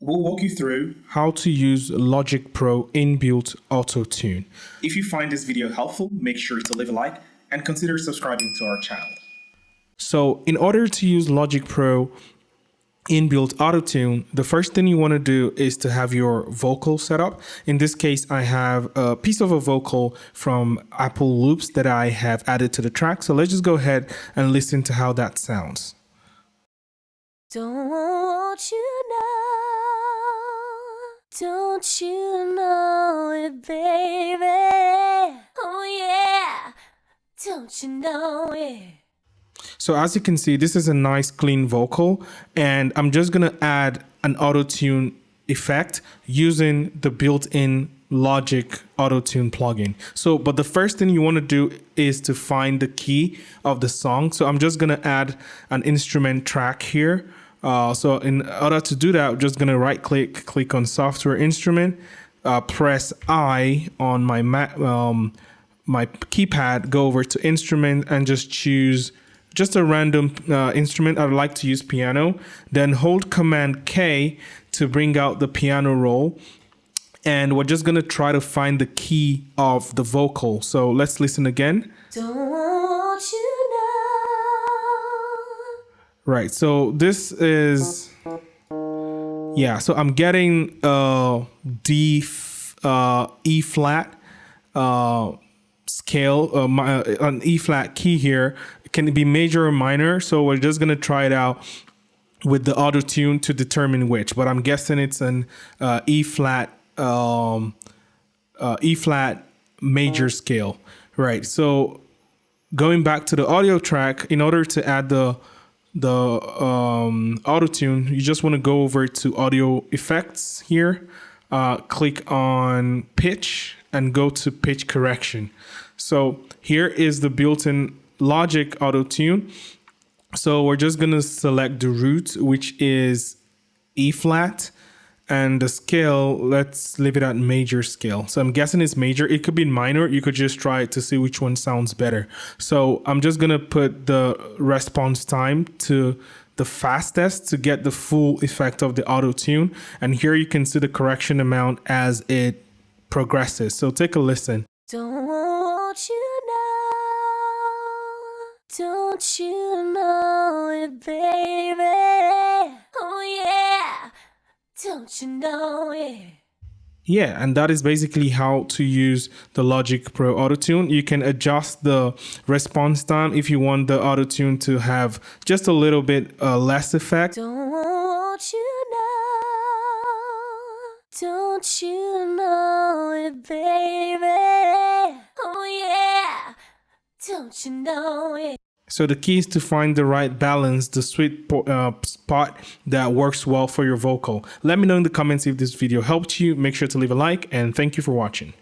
We'll walk you through how to use Logic Pro inbuilt auto-tune. If you find this video helpful, make sure to leave a like and consider subscribing to our channel. So in order to use Logic Pro inbuilt auto-tune, the first thing you want to do is to have your vocal set up. In this case, I have a piece of a vocal from Apple Loops that I have added to the track. So let's just go ahead and listen to how that sounds. Don't you know it, baby? Oh yeah, don't you know it? So as you can see, this is a nice clean vocal, and I'm just gonna add an auto-tune effect using the built-in Logic auto-tune plugin. So, but the first thing you want to do is to find the key of the song. So I'm just gonna add an instrument track here. So in order to do that, I'm just gonna click on software instrument, press I on my my keypad, go over to instrument and just choose just a random instrument. I'd like to use piano. Then hold Command K to bring out the piano roll. And we're just gonna try to find the key of the vocal. So let's listen again. Don't you know? Right, so this is, yeah, so I'm getting E flat scale, an E flat key here. Can it be major or minor? So we're just gonna try it out with the auto tune to determine which, but I'm guessing it's an E flat major scale. Right, so going back to the audio track, in order to add the auto tune, you just want to go over to audio effects here, click on pitch and go to pitch correction. So here is the built-in Logic auto tune. So we're just going to select the root, which is E flat, and the scale, let's leave it at major scale. So I'm guessing it's major. It could be minor. You could just try it to see which one sounds better. So I'm just gonna put the response time to the fastest to get the full effect of the auto tune. And here you can see the correction amount as it progresses. So take a listen. Don't you know it, baby? Oh yeah, don't you know it? Yeah, and that is basically how to use the Logic Pro Auto-Tune. You can adjust the response time if you want the Auto-Tune to have just a little bit less effect. Don't you know it, baby? Oh yeah, don't you know it? So the key is to find the right balance, the sweet spot that works well for your vocal. Let me know in the comments if this video helped you. Make sure to leave a like, and thank you for watching.